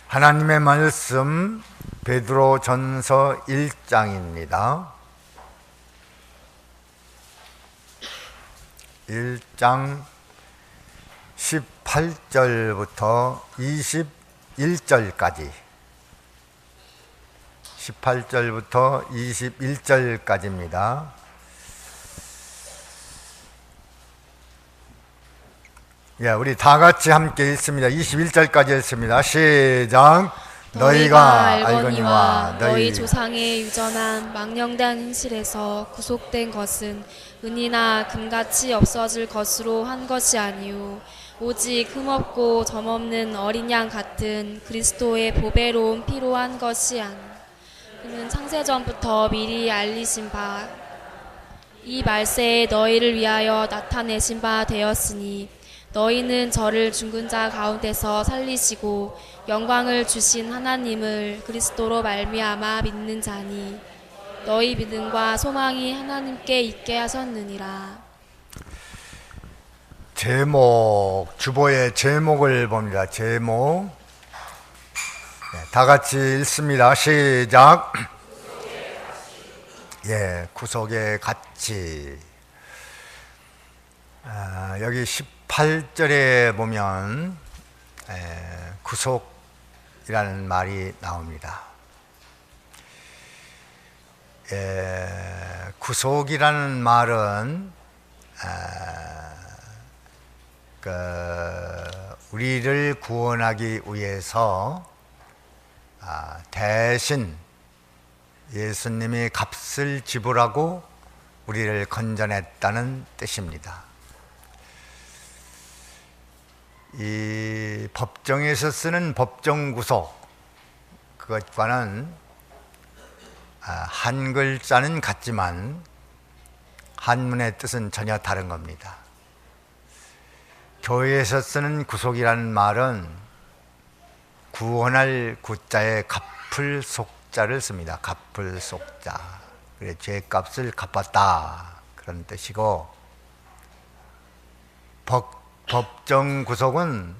하나님의 말씀 베드로전서 1장입니다. 1장 18절부터 21절까지 18절부터 21절까지입니다. 예, 우리 다 같이 함께 읽습니다. 21절까지 읽습니다. 시작. 너희가 알거니와 너희 조상의 유전한 망령된 행실에서 구속된 것은 은이나 금같이 없어질 것으로 한 것이 아니요 오직 흠없고 점없는 어린 양 같은 그리스도의 보배로운 피로 한 것이 아니. 그는 창세전부터 미리 알리신 바 이 말세에 너희를 위하여 나타내신 바 되었으니 너희는 저를 죽은 자 가운데서 살리시고 영광을 주신 하나님을 그리스도로 말미암아 믿는 자니 너희 믿음과 소망이 하나님께 있게 하셨느니라. 제목, 주보의 제목을 봅니다. 제목. 다 같이 읽습니다. 시작. 예, 구속의 가치. 여기 18절에 보면 구속이라는 말이 나옵니다. 구속이라는 말은 우리를 구원하기 위해서 대신 예수님이 값을 지불하고 우리를 건져냈다는 뜻입니다. 이 법정에서 쓰는 법정구속, 그것과는 한 글자는 같지만 한문의 뜻은 전혀 다른 겁니다. 교회에서 쓰는 구속이라는 말은 구원할 구자에 갚을 속자를 씁니다. 갚을 속자. 그래, 죄값을 갚았다, 그런 뜻이고, 법정 구속은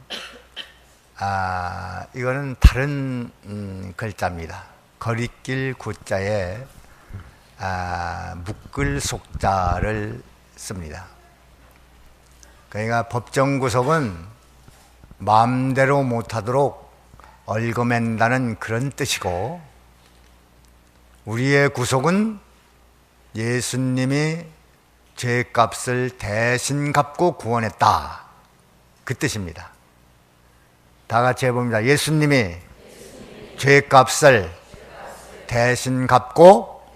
이거는 다른 글자입니다. 거리낄 구자에 묶을 속자를 씁니다. 그러니까 법정 구속은 마음대로 못하도록 얽어맨다는 그런 뜻이고, 우리의 구속은 예수님이 죄값을 대신 갚고 구원했다, 그 뜻입니다. 다 같이 해봅니다. 예수님이 죄값을 대신 갚고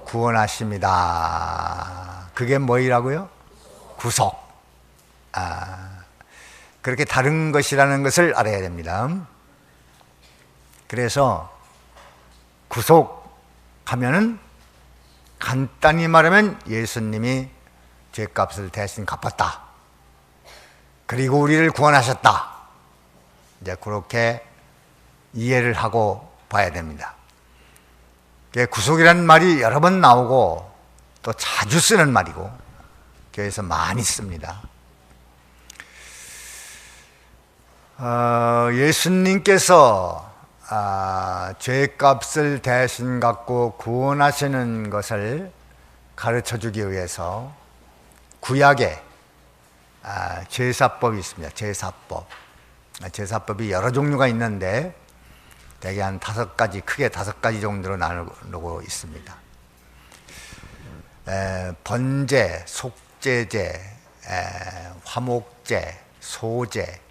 구원하십니다. 그게 뭐이라고요? 구속. 그렇게 다른 것이라는 것을 알아야 됩니다. 그래서 구속하면은 간단히 말하면 예수님이 죄값을 대신 갚았다, 그리고 우리를 구원하셨다, 이제 그렇게 이해를 하고 봐야 됩니다. 구속이라는 말이 여러 번 나오고 또 자주 쓰는 말이고 교회에서 많이 씁니다. 예수님께서 죄값을 대신 갚고 구원하시는 것을 가르쳐주기 위해서 구약에 제사법이 있습니다. 제사법이 여러 종류가 있는데 대개 한 5가지, 크게 5가지 정도로 나누고 있습니다. 번제, 속죄제, 화목제, 소제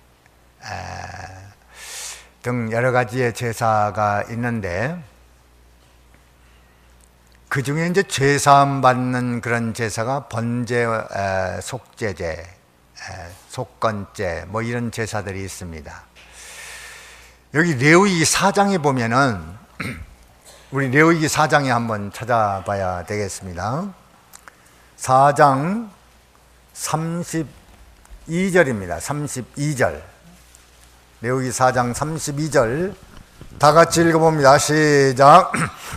등 여러 가지의 제사가 있는데, 그 중에 이제 죄사함 받는 그런 제사가 번제, 속죄제, 속건제, 뭐 이런 제사들이 있습니다. 여기 레위기 4장에 보면은 우리 레위기 4장에 한번 찾아봐야 되겠습니다. 4장 32절입니다. 32절. 레위기 4장 32절 다 같이 읽어봅니다. 시작.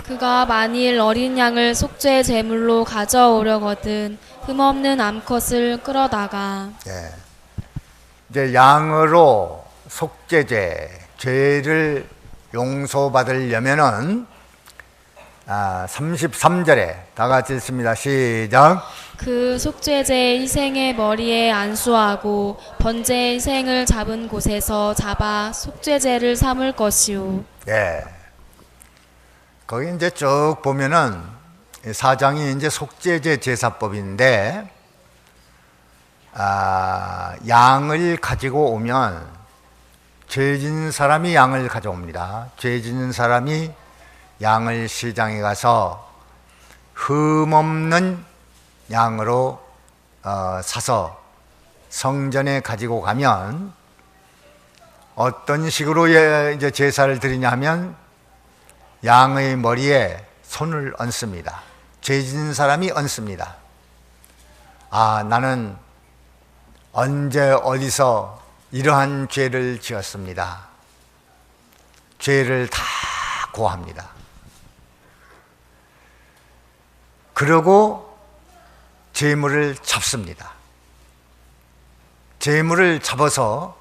그가 만일 어린 양을 속죄 제물로 가져오려거든 흠없는 암컷을 끌어다가. 이제 양으로 속죄제, 죄를 용서받으려면은 33절에 다 같이 읽습니다. 시작. 그 속죄제 희생의 머리에 안수하고 번제 희생을 잡은 곳에서 잡아 속죄제를 삼을 것이요. 예. 거기 이제 쭉 보면은 4장이 이제 속죄제 제사법인데, 양을 가지고 오면 죄 짓는 사람이 양을 가져옵니다. 죄 짓는 사람이 양을 시장에 가서 흠없는 양으로 사서 성전에 가지고 가면 어떤 식으로 이제 제사를 드리냐 하면 양의 머리에 손을 얹습니다. 죄 짓는 사람이 얹습니다. 나는 언제 어디서 이러한 죄를 지었습니다. 죄를 다 고합니다. 그리고 제물을 잡습니다. 제물을 잡아서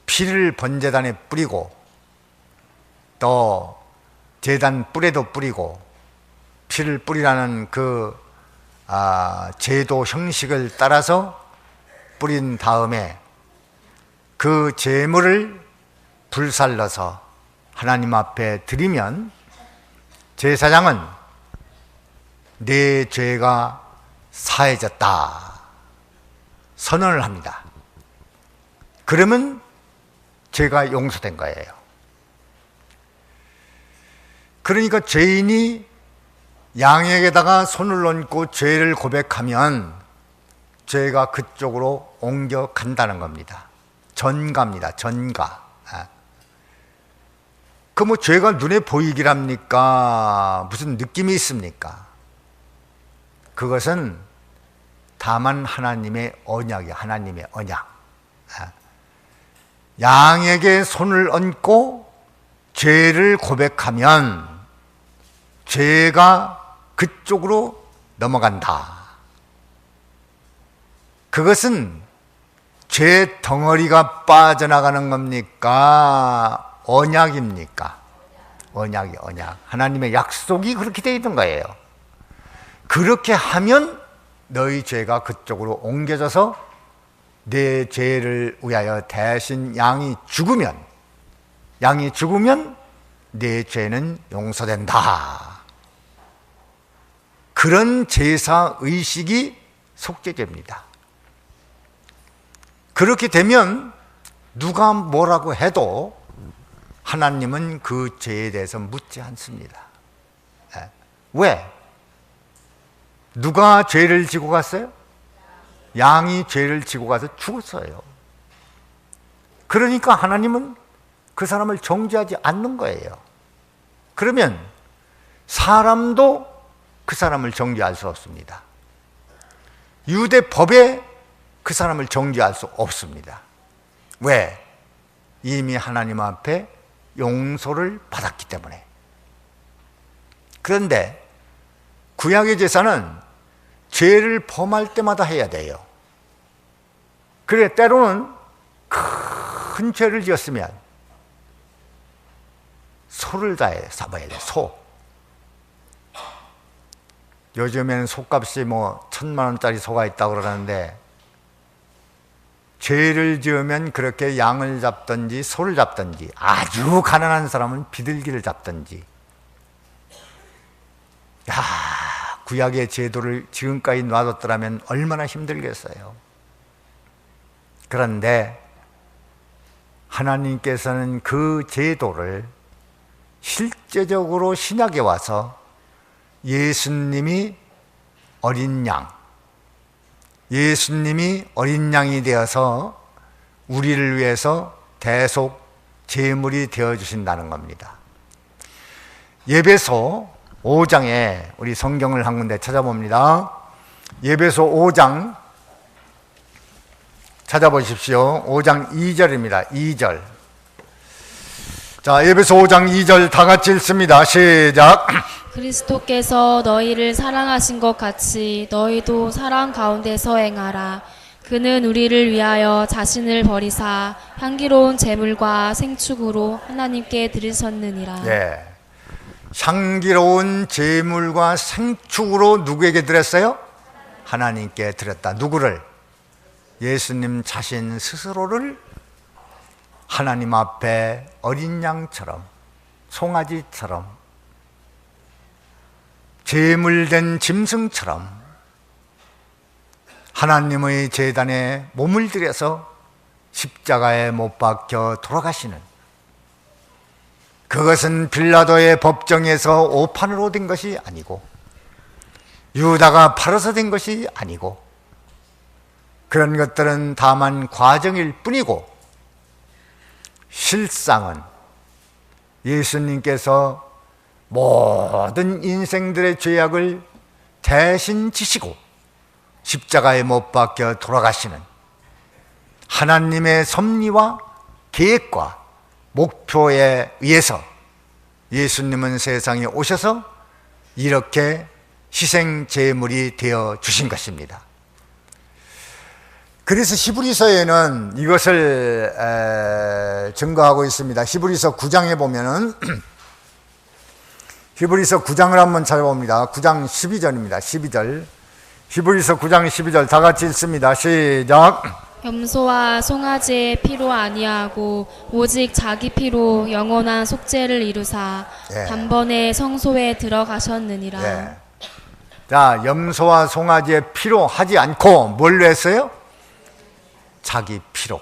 피를 번제단에 뿌리고 또 제단 뿔에도 뿌리고, 피를 뿌리라는 그 제도 형식을 따라서 뿌린 다음에 그 제물을 불살라서 하나님 앞에 드리면 제사장은 내 죄가 사해졌다 선언을 합니다. 그러면 죄가 용서된 거예요. 그러니까 죄인이 양에게다가 손을 얹고 죄를 고백하면 죄가 그쪽으로 옮겨간다는 겁니다. 전가입니다. 전가. 그 뭐 죄가 눈에 보이기랍니까? 무슨 느낌이 있습니까? 그것은 다만 하나님의 언약이에요. 하나님의 언약. 양에게 손을 얹고 죄를 고백하면 죄가 그쪽으로 넘어간다. 그것은 죄 덩어리가 빠져나가는 겁니까? 언약입니까? 언약이 언약. 하나님의 약속이 그렇게 되어 있는 거예요. 그렇게 하면 너희 죄가 그쪽으로 옮겨져서 내 죄를 위하여 대신 양이 죽으면 내 죄는 용서된다. 그런 제사 의식이 속죄제입니다. 그렇게 되면 누가 뭐라고 해도 하나님은 그 죄에 대해서 묻지 않습니다. 왜? 누가 죄를 지고 갔어요? 양이 죄를 지고 가서 죽었어요. 그러니까 하나님은 그 사람을 정죄하지 않는 거예요. 그러면 사람도 그 사람을 정죄할 수 없습니다. 유대 법에 그 사람을 정죄할 수 없습니다. 왜? 이미 하나님 앞에 용서를 받았기 때문에. 그런데 구약의 제사는 죄를 범할 때마다 해야 돼요. 그래, 때로는 큰 죄를 지었으면 소를 다 잡아야 돼. 소. 요즘에는 소값이 뭐 1,000,000원짜리 소가 있다고 그러는데, 죄를 지으면 그렇게 양을 잡든지 소를 잡든지, 아주 가난한 사람은 비둘기를 잡든지. 구약의 제도를 지금까지 놔뒀더라면 얼마나 힘들겠어요. 그런데 하나님께서는 그 제도를 실제적으로 신약에 와서 예수님이 어린 양이 되어서 우리를 위해서 대속 제물이 되어주신다는 겁니다. 예배소 5장에 우리 성경을 한 군데 찾아봅니다. 예배소 5장 찾아보십시오. 5장 2절입니다. 2절. 자, 예배소 5장 2절 다 같이 읽습니다. 시작. 그리스도께서 너희를 사랑하신 것 같이 너희도 사랑 가운데서 행하라. 그는 우리를 위하여 자신을 버리사 향기로운 제물과 생축으로 하나님께 드리셨느니라. 예. 향기로운 제물과 생축으로 누구에게 드렸어요? 하나님께 드렸다. 누구를? 예수님 자신 스스로를 하나님 앞에 어린 양처럼, 송아지처럼, 제물된 짐승처럼 하나님의 제단에 몸을 들여서 십자가에 못 박혀 돌아가시는, 그것은 빌라도의 법정에서 오판으로 된 것이 아니고 유다가 팔아서 된 것이 아니고, 그런 것들은 다만 과정일 뿐이고, 실상은 예수님께서 모든 인생들의 죄악을 대신 지시고 십자가에 못 박혀 돌아가시는 하나님의 섭리와 계획과 목표에 의해서 예수님은 세상에 오셔서 이렇게 희생 제물이 되어 주신 것입니다. 그래서 히브리서에는 이것을 증거하고 있습니다. 히브리서 9장에 보면은 히브리서 9장을 한번 찾아봅니다. 9장 12절입니다. 12절. 히브리서 9장 12절 다 같이 읽습니다. 시작. 염소와 송아지의 피로 아니하고 오직 자기 피로 영원한 속죄를 이루사 예. 단번에 성소에 들어가셨느니라. 예. 자, 염소와 송아지의 피로 하지 않고 뭘로 했어요? 자기 피로.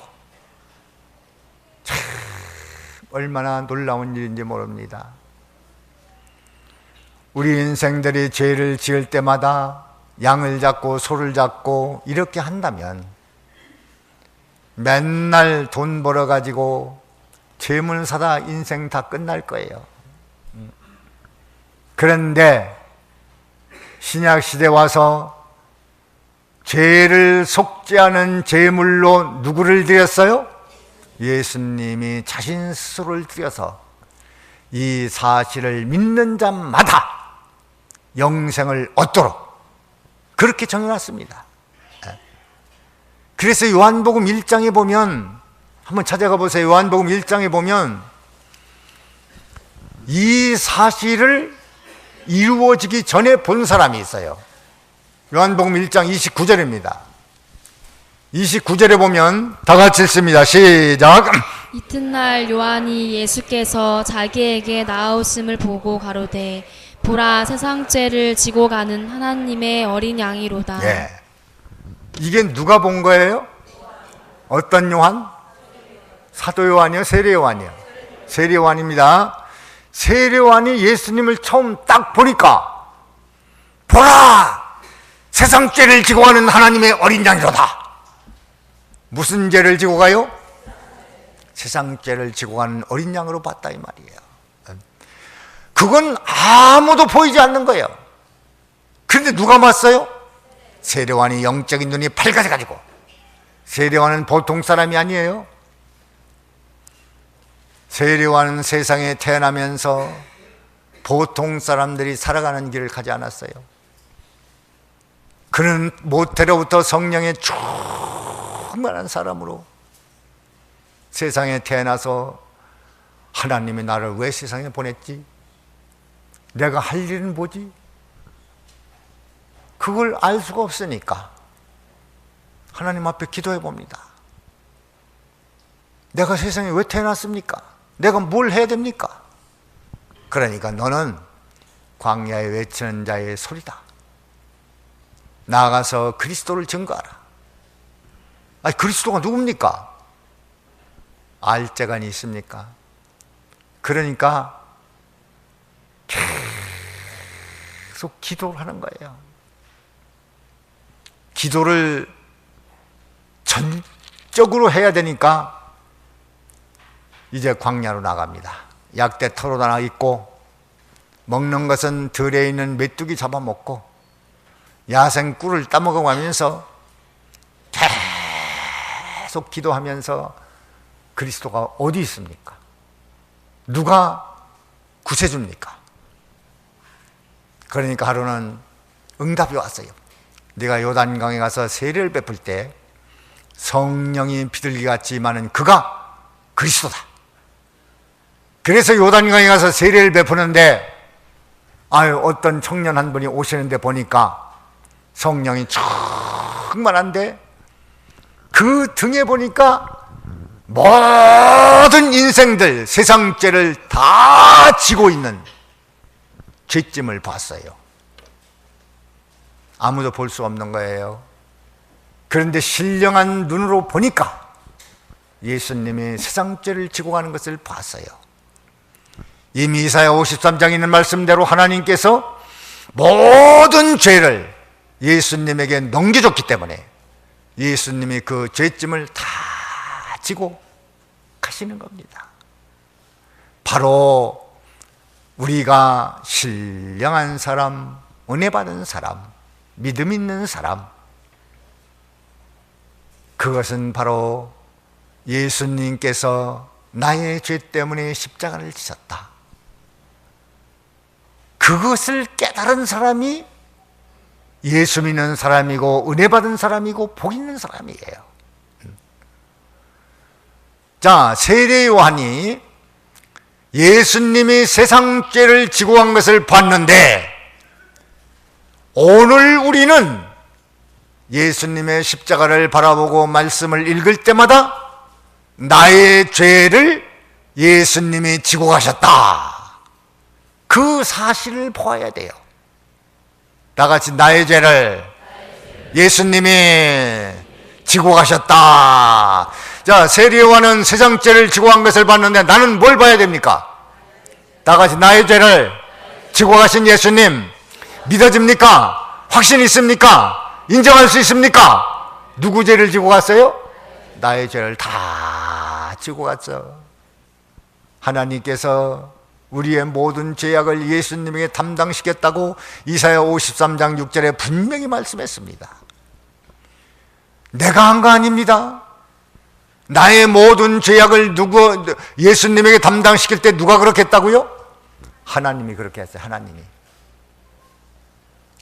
참 얼마나 놀라운 일인지 모릅니다. 우리 인생들이 죄를 지을 때마다 양을 잡고 소를 잡고 이렇게 한다면 맨날 돈 벌어가지고 재물 사다 인생 다 끝날 거예요. 그런데 신약시대 와서 죄를 속죄하는 제물로 누구를 드렸어요? 예수님이 자신 스스로를 드려서 이 사실을 믿는 자마다 영생을 얻도록 그렇게 정해놨습니다. 그래서 요한복음 1장에 보면, 한번 찾아가 보세요. 요한복음 1장에 보면 이 사실을 이루어지기 전에 본 사람이 있어요. 요한복음 1장 29절입니다. 29절에 보면 다 같이 읽습니다. 시작. 이튿날 요한이 예수께서 자기에게 나아오심을 보고 가로되 보라 세상 죄를 지고 가는 하나님의 어린 양이로다. 예. 이게 누가 본 거예요? 어떤 요한? 사도 요한이요? 세례 요한이요? 세례 요한입니다. 세례 요한이 예수님을 처음 딱 보니까 보라! 세상 죄를 지고 가는 하나님의 어린 양이로다. 무슨 죄를 지고 가요? 세상 죄를 지고 가는 어린 양으로 봤다 이 말이에요. 그건 아무도 보이지 않는 거예요. 그런데 누가 봤어요? 세례요한이 영적인 눈이 밝아져가지고. 세례요한은 보통 사람이 아니에요. 세례요한은 세상에 태어나면서 보통 사람들이 살아가는 길을 가지 않았어요. 그는 모태로부터 성령의 충만한 사람으로 세상에 태어나서 하나님이 나를 왜 세상에 보냈지? 내가 할 일은 뭐지? 그걸 알 수가 없으니까 하나님 앞에 기도해 봅니다. 내가 세상에 왜 태어났습니까? 내가 뭘 해야 됩니까? 그러니까 너는 광야에 외치는 자의 소리다. 나아가서 그리스도를 증거하라. 아니, 그리스도가 누굽니까? 알 자가 있습니까? 그러니까 계속 기도를 하는 거예요. 기도를 전적으로 해야 되니까 이제 광야로 나갑니다. 약대 털어 하나 입고 먹는 것은 들에 있는 메뚜기 잡아먹고 야생 꿀을 따먹어가면서 계속 기도하면서 그리스도가 어디 있습니까? 누가 구세주입니까? 그러니까 하루는 응답이 왔어요. 네가 요단강에 가서 세례를 베풀 때 성령이 비둘기 같지만은 그가 그리스도다. 그래서 요단강에 가서 세례를 베푸는데 어떤 청년 한 분이 오시는데 보니까 성령이 충만한데 그 등에 보니까 모든 인생들 세상죄를 다 지고 있는 죄짐을 봤어요. 아무도 볼 수 없는 거예요. 그런데 신령한 눈으로 보니까 예수님이 세상죄를 지고 가는 것을 봤어요. 이미 이사야 53장에 있는 말씀대로 하나님께서 모든 죄를 예수님에게 넘겨줬기 때문에 예수님이 그 죄짐을 다 지고 가시는 겁니다. 바로 우리가 신령한 사람, 은혜 받은 사람, 믿음 있는 사람, 그것은 바로 예수님께서 나의 죄 때문에 십자가를 지셨다. 그것을 깨달은 사람이 예수 믿는 사람이고 은혜 받은 사람이고 복 있는 사람이에요. 자, 세례 요한이 예수님이 세상 죄를 지고 간 것을 봤는데 오늘 우리는 예수님의 십자가를 바라보고 말씀을 읽을 때마다 나의 죄를 예수님이 지고 가셨다. 그 사실을 보아야 돼요. 다 같이 나의 죄를 예수님이 지고 가셨다. 자, 세례 요한은 세상 죄를 지고 간 것을 봤는데 나는 뭘 봐야 됩니까? 다 같이 나의 죄를 지고 가신 예수님 믿어집니까? 확신 있습니까? 인정할 수 있습니까? 누구 죄를 지고 갔어요? 나의 죄를 다 지고 갔어. 하나님께서 우리의 모든 죄악을 예수님에게 담당시켰다고 이사야 53장 6절에 분명히 말씀했습니다. 내가 한 거 아닙니다. 나의 모든 죄악을 예수님에게 담당시킬 때 누가 그렇게 했다고요? 하나님이 그렇게 했어요. 하나님이.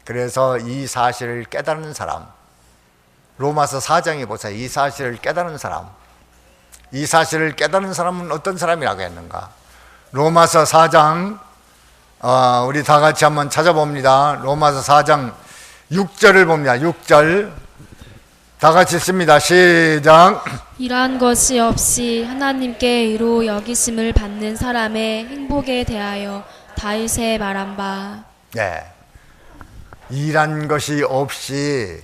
그래서 이 사실을 깨달은 사람, 로마서 4장에 보세요. 이 사실을 깨달은 사람, 이 사실을 깨달은 사람은 어떤 사람이라고 했는가? 로마서 4장 우리 다 같이 한번 찾아봅니다. 로마서 4장 6절을 봅니다. 6절 다 같이 읽습니다. 시작. 이러한 것이 없이 하나님께 의로 여기심을 받는 사람의 행복에 대하여 다윗의 말한 바. 네. 이란 것이 없이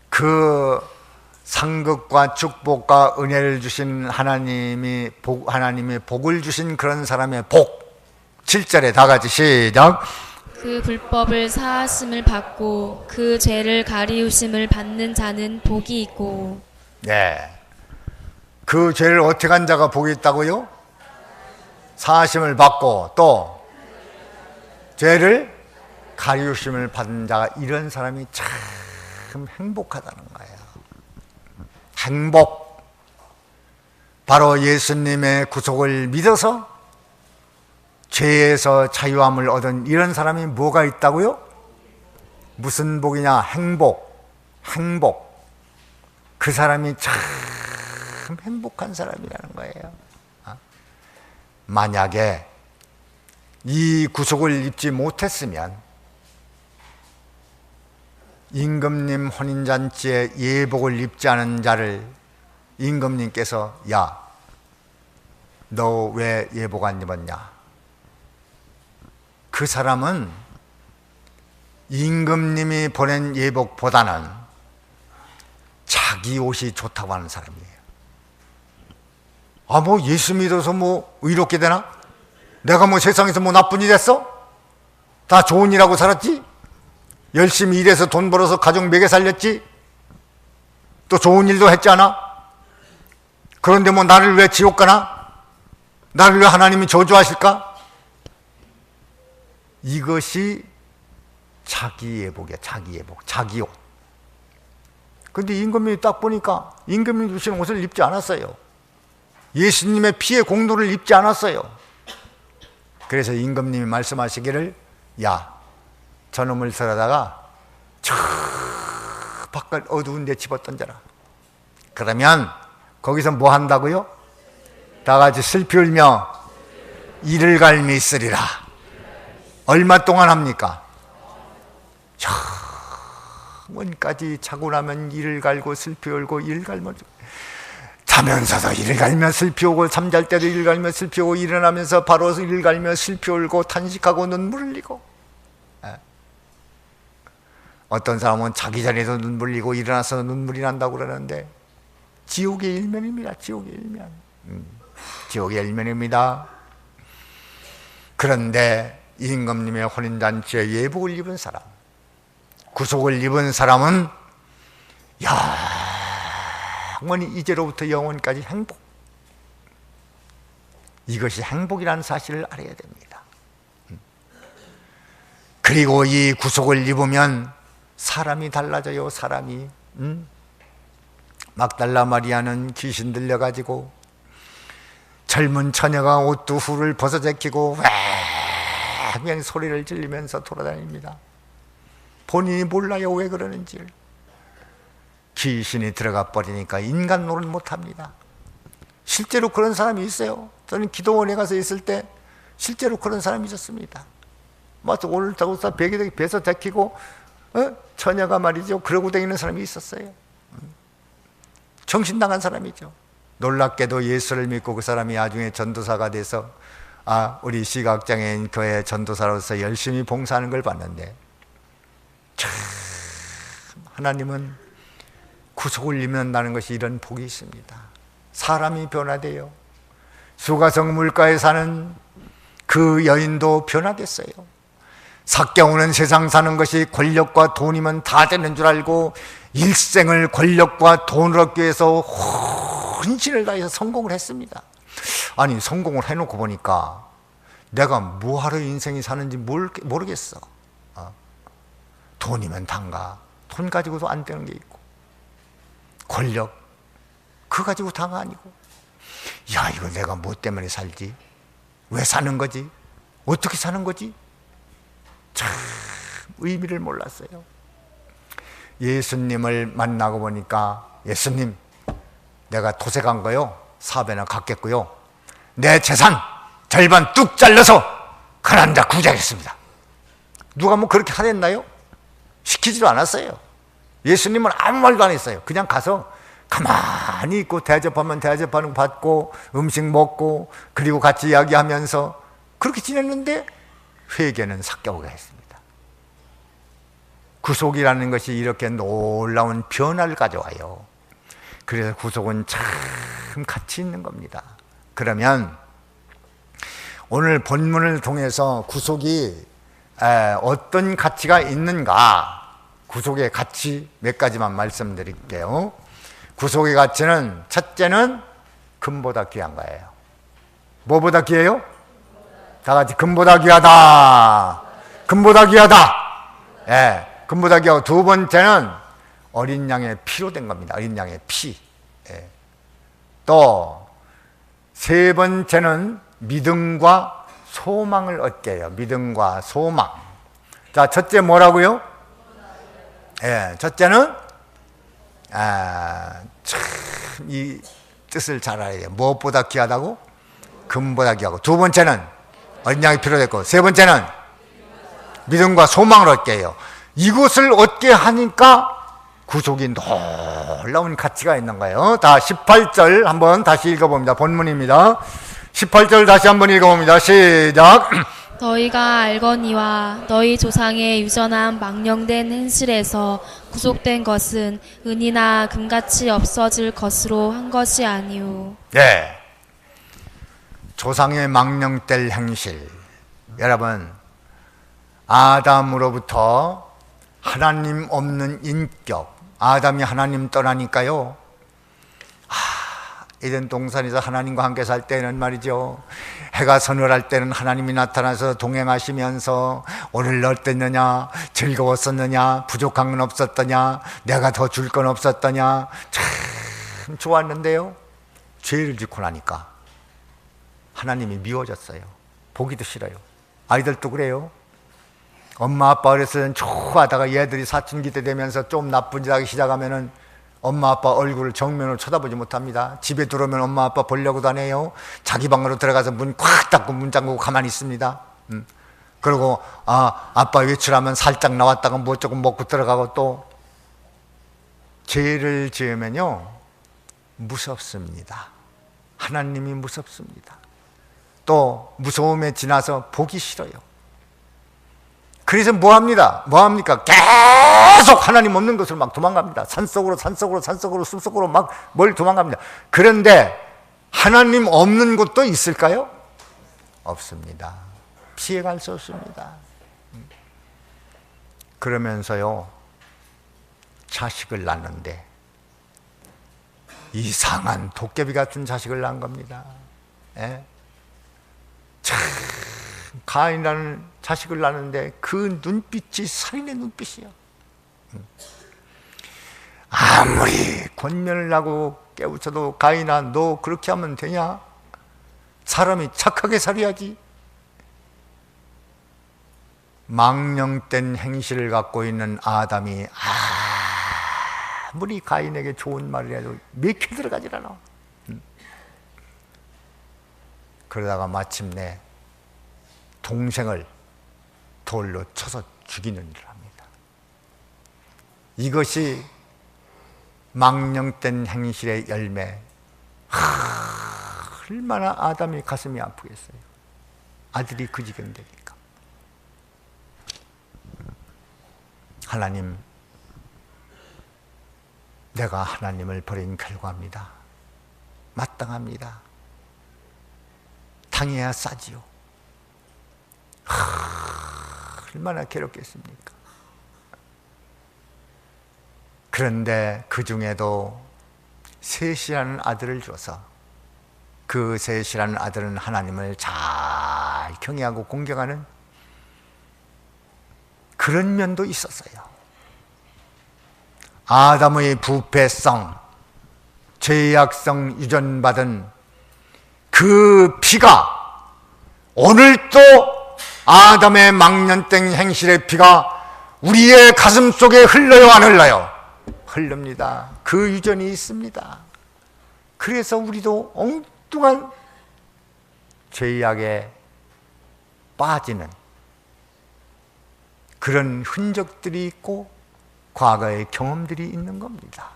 그 상급과 축복과 은혜를 주신 하나님이 복을 주신 그런 사람의 복. 7절에 다 같이 시작. 그 불법을 사하심을 받고 그 죄를 가리우심을 받는 자는 복이 있고. 네. 그 죄를 어떻게 한 자가 복이 있다고요? 사하심을 받고 또 죄를 가리우심을 받은 자가, 이런 사람이 참 행복하다는 거예요. 행복. 바로 예수님의 구속을 믿어서 죄에서 자유함을 얻은 이런 사람이 뭐가 있다고요? 무슨 복이냐? 행복. 행복. 그 사람이 참 행복한 사람이라는 거예요. 만약에 이 구속을 입지 못했으면 임금님 혼인잔치에 예복을 입지 않은 자를 임금님께서 야, 너 왜 예복 안 입었냐? 그 사람은 임금님이 보낸 예복보다는 자기 옷이 좋다고 하는 사람이에요. 뭐 예수 믿어서 뭐 의롭게 되나? 내가 뭐 세상에서 뭐 나쁜 일 했어? 다 좋은 일하고 살았지? 열심히 일해서 돈 벌어서 가족 먹여 살렸지? 또 좋은 일도 했지 않아? 그런데 뭐 나를 왜 지옥 가나? 나를 왜 하나님이 저주하실까? 이것이 자기 예복이야. 자기 예복, 자기 옷. 근데 임금님이 딱 보니까 임금님이 주신 옷을 입지 않았어요. 예수님의 피의 공로를 입지 않았어요. 그래서 임금님이 말씀하시기를 야, 저놈을 들여다가 저 바깥 어두운 데 집어던져라. 그러면 거기서 뭐 한다고요? 다 같이 슬피 울며 이를 갈미 있으리라. 얼마 동안 합니까? 영원까지 자고 나면 이를 갈고 슬피 울고 이를 갈며, 자면서도 이를 갈며 슬피 오고, 잠잘 때도 이를 갈며 슬피 오고, 일어나면서 바로 이를 갈며 슬피 울고 탄식하고 눈물 흘리고. 어떤 사람은 자기 자리에서 눈물 흘리고 일어나서 눈물이 난다고 그러는데 지옥의 일면입니다. 지옥의 일면. 지옥의 일면입니다. 그런데 임금님의 혼인잔치에 예복을 입은 사람, 구속을 입은 사람은 영원히 이제로부터 영원까지 행복, 이것이 행복이라는 사실을 알아야 됩니다. 그리고 이 구속을 입으면 사람이 달라져요. 사람이. 막달라 마리아는 귀신 들려가지고 젊은 처녀가 옷두후를 벗어제키고 하면 소리를 질리면서 돌아다닙니다. 본인이 몰라요, 왜 그러는지를. 귀신이 들어가 버리니까 인간 노릇 못합니다. 실제로 그런 사람이 있어요. 저는 기도원에 가서 있을 때 실제로 그런 사람이 있었습니다. 맞아, 오늘따라 베개 배서 데키고 처녀가 말이죠, 그러고 다니는 사람이 있었어요. 정신 나간 사람이죠. 놀랍게도 예수를 믿고 그 사람이 나중에 전도사가 돼서 우리 시각장애인 교회 전도사로서 열심히 봉사하는 걸 봤는데, 참 하나님은 구속을 입는다는 것이 이런 복이 있습니다. 사람이 변화돼요. 수가성 물가에 사는 그 여인도 변화됐어요. 삭개오는 세상 사는 것이 권력과 돈이면 다 되는 줄 알고 일생을 권력과 돈을 얻기 위해서 혼신을 다해서 성공을 했습니다. 아니, 성공을 해놓고 보니까 내가 뭐하러 인생이 사는지 모르겠어. 돈이면 단가, 돈 가지고도 안 되는 게 있고, 권력 그거 가지고 다가 아니고, 이거 내가 뭐 때문에 살지? 왜 사는 거지? 어떻게 사는 거지? 참 의미를 몰랐어요. 예수님을 만나고 보니까, 예수님, 내가 도색한 거요, 사배나 갚겠고요, 내 재산 절반 뚝 잘라서 가난한 자 구제하겠습니다. 누가 뭐 그렇게 하랬나요? 시키지도 않았어요. 예수님은 아무 말도 안 했어요. 그냥 가서 가만히 있고 대접하면 대접하는 거 받고 음식 먹고 그리고 같이 이야기하면서 그렇게 지냈는데, 회개는 삭개오가 했습니다. 구속이라는 것이 이렇게 놀라운 변화를 가져와요. 그래서 구속은 참 가치 있는 겁니다. 그러면 오늘 본문을 통해서 구속이 어떤 가치가 있는가, 구속의 가치 몇 가지만 말씀드릴게요. 구속의 가치는, 첫째는 금보다 귀한 거예요. 뭐보다 귀해요? 다 같이 금보다 귀하다. 금보다 귀하다. 금보다 귀하고, 두 번째는 어린 양의 피로 된 겁니다. 어린 양의 피. 또 세 번째는 믿음과 소망을 얻게 해요. 믿음과 소망. 자, 첫째 뭐라고요? 첫째는 참 이 뜻을 잘 알아야 돼요. 무엇보다 귀하다고? 금보다 귀하고. 두 번째는 어린 양이 필요했고, 세 번째는 믿음과 소망을 얻게 해요. 이것을 얻게 하니까 구속이 놀라운 가치가 있는 거예요. 다 18절 한번 다시 읽어봅니다. 본문입니다. 18절 다시 한번 읽어봅니다. 시작. 너희가 알거니와 너희 조상의 유전한 망령된 행실에서 구속된 것은 은이나 금같이 없어질 것으로 한 것이 아니오. 네, 조상의 망령될 행실. 여러분, 아담으로부터 하나님 없는 인격, 아담이 하나님 떠나니까요, 에덴 동산에서 하나님과 함께 살 때는 말이죠, 해가 서늘할 때는 하나님이 나타나서 동행하시면서 오늘 어땠느냐, 즐거웠었느냐, 부족한 건 없었더냐, 내가 더 줄 건 없었더냐, 참 좋았는데요, 죄를 짓고 나니까 하나님이 미워졌어요. 보기도 싫어요. 아이들도 그래요. 엄마 아빠 어렸을 때는 좋아하다가 얘들이 사춘기 때 되면서 좀 나쁜 짓 하기 시작하면은 엄마 아빠 얼굴을 정면으로 쳐다보지 못합니다. 집에 들어오면 엄마 아빠 보려고 다녀요. 자기 방으로 들어가서 문 콱 닫고 문 잠그고 가만히 있습니다. 그리고 아빠 외출하면 살짝 나왔다가 뭐 조금 먹고 들어가고, 또 죄를 지으면요 무섭습니다. 하나님이 무섭습니다. 또 무서움에 지나서 보기 싫어요. 그래서 뭐합니까? 계속 하나님 없는 곳으로 막 도망갑니다. 산속으로 숲속으로 막 뭘 도망갑니다. 그런데 하나님 없는 곳도 있을까요? 없습니다. 피해갈 수 없습니다. 그러면서요 자식을 낳는데 이상한 도깨비 같은 자식을 낳은 겁니다. 예? 참 가인이라는 자식을 낳는데 그 눈빛이 살인의 눈빛이야. 아무리 권면을 하고 깨우쳐도 가인아 너 그렇게 하면 되냐? 사람이 착하게 살아야지. 망령된 행실을 갖고 있는 아담이 아무리 가인에게 좋은 말을 해도 맥혀 들어가질 않아. 그러다가 마침내 동생을 돌로 쳐서 죽이는 일을 합니다. 이것이 망령된 행실의 열매. 얼마나 아담이 가슴이 아프겠어요. 아들이 그 지경 되니까. 하나님, 내가 하나님을 버린 결과입니다. 마땅합니다. 당해야 싸지요. 얼마나 괴롭겠습니까? 그런데 그 중에도 셋이라는 아들을 줘서 그 셋이라는 아들은 하나님을 잘 경외하고 공경하는 그런 면도 있었어요. 아담의 부패성, 죄악성 유전받은 그 피가 오늘 또 아담의 망년땡 행실의 피가 우리의 가슴 속에 흘러요, 안 흘러요? 흐릅니다. 그 유전이 있습니다. 그래서 우리도 엉뚱한 죄악에 빠지는 그런 흔적들이 있고 과거의 경험들이 있는 겁니다.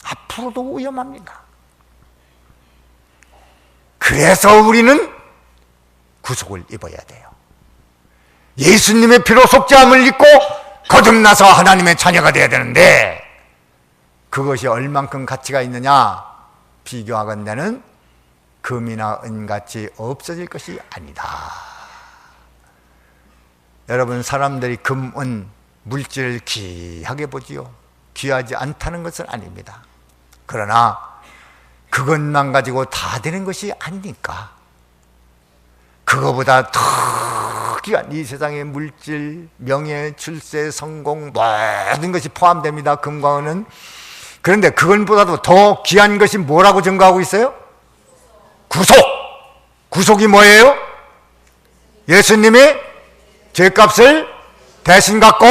앞으로도 위험합니다. 그래서 우리는 구속을 입어야 돼요. 예수님의 피로 속죄함을 입고 거듭나서 하나님의 자녀가 되어야 되는데 그것이 얼만큼 가치가 있느냐? 비교하건대는 금이나 은같이 없어질 것이 아니다. 여러분, 사람들이 금, 은, 물질을 귀하게 보지요. 귀하지 않다는 것은 아닙니다. 그러나 그것만 가지고 다 되는 것이 아니니까 그거보다 더 귀한 이 세상의 물질, 명예, 출세, 성공 모든 것이 포함됩니다. 금과 은은. 그런데 그것보다도 더 귀한 것이 뭐라고 증거하고 있어요? 구속! 구속이 뭐예요? 예수님이 죄값을 대신 갖고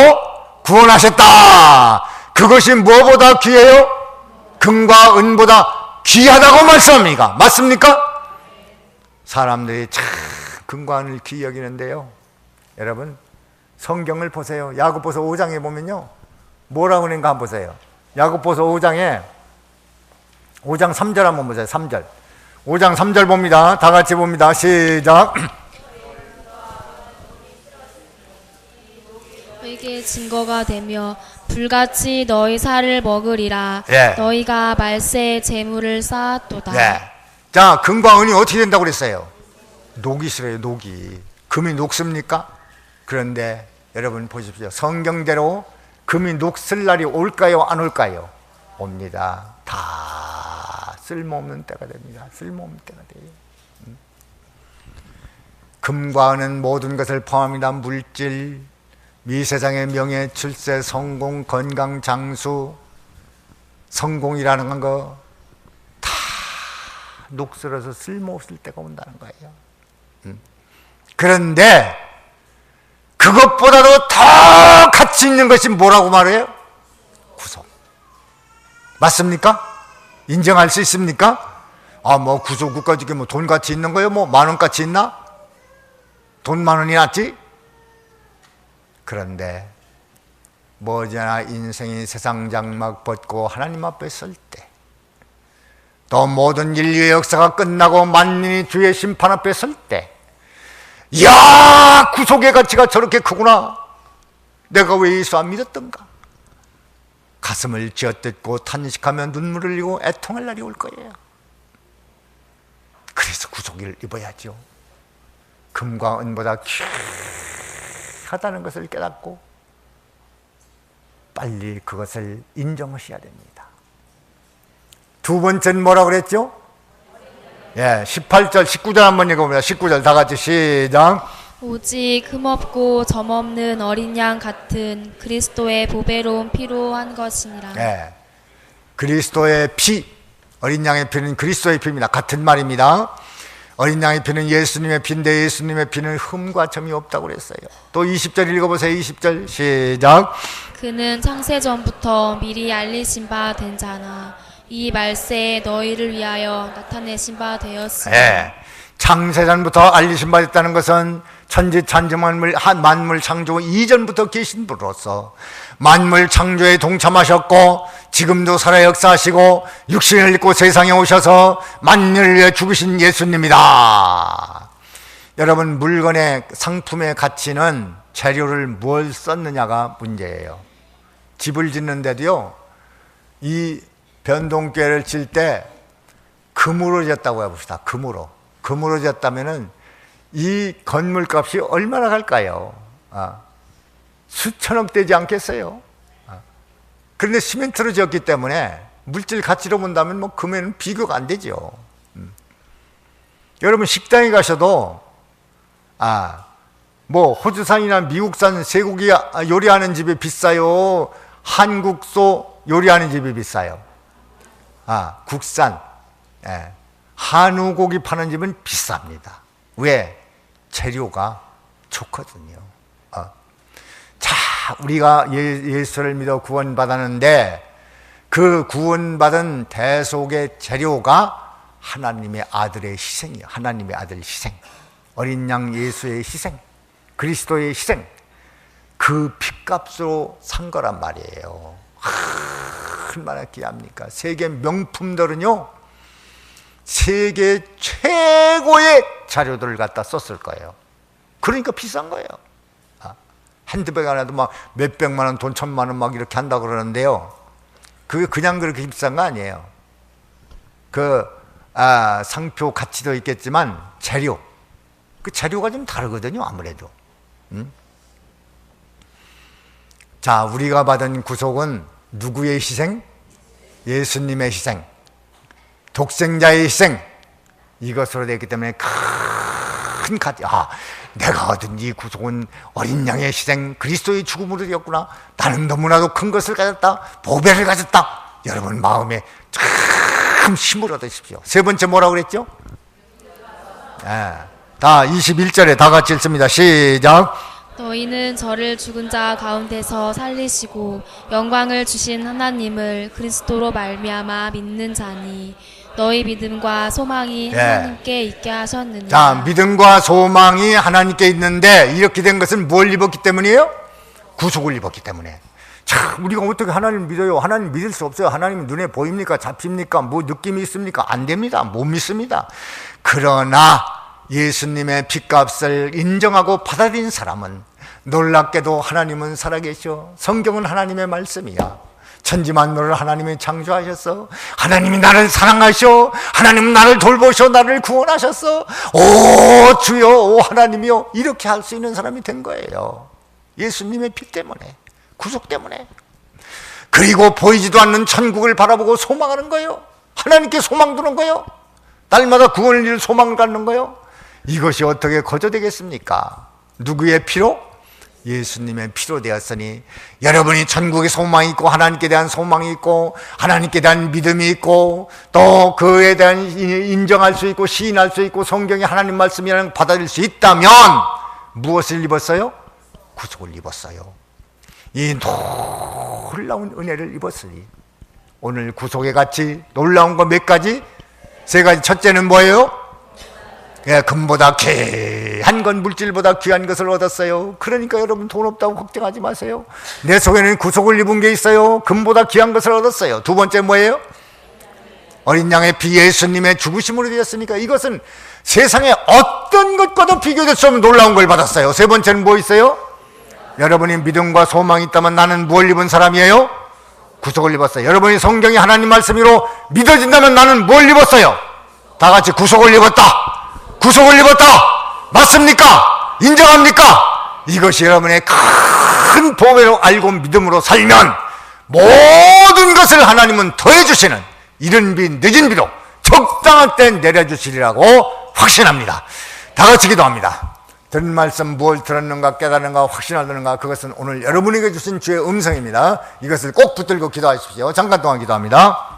구원하셨다. 그것이 무엇보다 귀해요? 금과 은보다 귀하다고 말씀합니까? 맞습니까? 사람들이 참 금과 은을 귀히 여기는데요, 여러분 성경을 보세요. 야고보서 5장에 보면요 뭐라고 하는가 한번 보세요. 야고보서 5장에 5장 3절 한번 보세요. 3절 5장 3절 봅니다. 다 같이 봅니다. 시작. 너에게 증거가 되며 불같이 너희 살을 먹으리라. 예. 너희가 말세의 재물을 쌓았도다. 네. 자, 금과 은이 어떻게 된다고 그랬어요? 녹이 싫어요. 녹이. 금이 녹습니까? 그런데 여러분 보십시오. 성경대로 금이 녹슬 날이 올까요? 안 올까요? 옵니다. 다 쓸모없는 때가 됩니다. 쓸모없는 때가 돼요. 금과 은은 모든 것을 포함합니다. 물질, 이 세상의 명예, 출세, 성공, 건강, 장수, 성공이라는 거 다 녹슬어서 쓸모없을 때가 온다는 거예요. 그런데 그것보다도 더 가치 있는 것이 뭐라고 말해요? 구속. 맞습니까? 인정할 수 있습니까? 아, 뭐 구속국가 중에 뭐 돈같이 있는 거예요? 뭐 만원같이 있나? 돈 만원이 낫지? 그런데 머지않아 인생이 세상 장막 벗고 하나님 앞에 설 때, 또 모든 인류의 역사가 끝나고 만민이 주의 심판 앞에 설 때, 이야, 구속의 가치가 저렇게 크구나. 내가 왜 예수 안 믿었던가? 가슴을 쥐어뜯고 탄식하며 눈물을 흘리고 애통할 날이 올 거예요. 그래서 구속을 입어야죠. 금과 은보다 귀하다는 것을 깨닫고 빨리 그것을 인정하셔야 됩니다. 두 번째는 뭐라고 그랬죠? 18절, 19절 한번 읽어보면 19절 다 같이 시작. 오직 흠없고 점없는 어린 양 같은 그리스도의 보배로운 피로 한 것이니라. 그리스도의 피, 어린 양의 피는 그리스도의 피입니다. 같은 말입니다. 어린 양의 피는 예수님의 피인데 예수님의 피는 흠과 점이 없다고 그랬어요. 또 20절 읽어보세요. 20절 시작. 그는 창세 전부터 미리 알리신 바 된 자나 이 말세에 너희를 위하여 나타내신 바 되었으니. 창세전부터 알리신 바 됐다는 것은 천지찬지만물 만물 창조 이전부터 계신 분으로서 만물 창조에 동참하셨고 지금도 살아 역사하시고 육신을 입고 세상에 오셔서 만민을 위해 죽으신 예수님이다. 여러분, 물건의 상품의 가치는 재료를 뭘 썼느냐가 문제예요. 집을 짓는데도요, 이 변동계를 칠 때 금으로 졌다고 해봅시다. 금으로 졌다면은 이 건물값이 얼마나 갈까요? 수천억 되지 않겠어요? 그런데 시멘트로 지었기 때문에 물질 가치로 본다면 뭐 금에는 비교가 안 되죠. 여러분, 식당에 가셔도 뭐 호주산이나 미국산 쇠고기 요리하는 집이 비싸요? 한국소 요리하는 집이 비싸요? 국산 한우 고기 파는 집은 비쌉니다. 왜? 재료가 좋거든요. 자, 우리가 예수를 믿어 구원받았는데 그 구원받은 대속의 재료가 하나님의 아들의 희생이에요. 하나님의 아들 희생, 어린 양 예수의 희생, 그리스도의 희생, 그 핏값으로 산 거란 말이에요. 얼마나 귀합니까? 세계 명품들은요, 세계 최고의 자료들을 갖다 썼을 거예요. 그러니까 비싼 거예요. 핸드백 하나도 막 몇백만 원, 돈 1,000만 원 막 이렇게 한다고 그러는데요, 그게 그냥 그렇게 비싼 거 아니에요. 상표 가치도 있겠지만 재료, 그 재료가 좀 다르거든요, 아무래도. 자, 우리가 받은 구속은 누구의 희생? 예수님의 희생, 독생자의 희생, 이것으로 되기 때문에 큰 가치. 내가 얻은 이 구속은 어린 양의 희생, 그리스도의 죽음으로 되었구나. 나는 너무나도 큰 것을 가졌다, 보배를 가졌다. 여러분 마음에 참 힘을 얻으십시오. 세 번째 뭐라고 그랬죠? 다 21절에 다 같이 읽습니다. 시작. 너희는 저를 죽은 자 가운데서 살리시고 영광을 주신 하나님을 그리스도로 말미암아 믿는 자니 너희 믿음과 소망이 하나님께 있게 하셨느니라. 자, 믿음과 소망이 하나님께 있는데 이렇게 된 것은 뭘 입었기 때문이에요? 구속을 입었기 때문에. 자, 우리가 어떻게 하나님을 믿어요? 하나님 믿을 수 없어요. 하나님은 눈에 보입니까? 잡힙니까? 뭐 느낌이 있습니까? 안 됩니다. 못 믿습니다. 그러나 예수님의 핏값을 인정하고 받아들인 사람은 놀랍게도 하나님은 살아계셔. 성경은 하나님의 말씀이야. 천지만물을 하나님이 창조하셨어. 하나님이 나를 사랑하셔. 하나님은 나를 돌보셔. 나를 구원하셨어. 오 주여, 오 하나님이여, 이렇게 할 수 있는 사람이 된 거예요. 예수님의 피 때문에, 구속 때문에. 그리고 보이지도 않는 천국을 바라보고 소망하는 거예요. 하나님께 소망 두는 거예요. 날마다 구원을 이룰 소망을 갖는 거예요. 이것이 어떻게 거저되겠습니까? 누구의 피로? 예수님의 피로 되었으니 여러분이 천국에 소망이 있고 하나님께 대한 소망이 있고 하나님께 대한 믿음이 있고 또 그에 대한 인정할 수 있고 시인할 수 있고 성경이 하나님 말씀이라는 걸 받아들일 수 있다면 무엇을 입었어요? 구속을 입었어요. 이 놀라운 은혜를 입었으니 오늘 구속의 가치 놀라운 거 몇 가지? 세 가지. 첫째는 뭐예요? 예, 금보다 귀한 건 물질보다 귀한 것을 얻었어요. 그러니까 여러분 돈 없다고 걱정하지 마세요. 내 속에는 구속을 입은 게 있어요. 금보다 귀한 것을 얻었어요. 두 번째 뭐예요? 어린 양의 피 예수님의 죽으심으로 되었으니까 이것은 세상에 어떤 것과도 비교될 수 없는 놀라운 걸 받았어요. 세 번째는 뭐 있어요? 여러분이 믿음과 소망이 있다면 나는 무엇을 입은 사람이에요? 구속을 입었어요. 여러분이 성경이 하나님 말씀으로 믿어진다면 나는 뭘 입었어요? 다 같이 구속을 입었다. 구속을 입었다. 맞습니까? 인정합니까? 이것이 여러분의 큰 보배로 알고 믿음으로 살면 모든 것을 하나님은 더해주시는 이른 비 늦은 비로 적당한 때 내려주시리라고 확신합니다. 다 같이 기도합니다. 들은 말씀 무엇을 들었는가 깨달은가 확신하는가 그것은 오늘 여러분에게 주신 주의 음성입니다. 이것을 꼭 붙들고 기도하십시오. 잠깐 동안 기도합니다.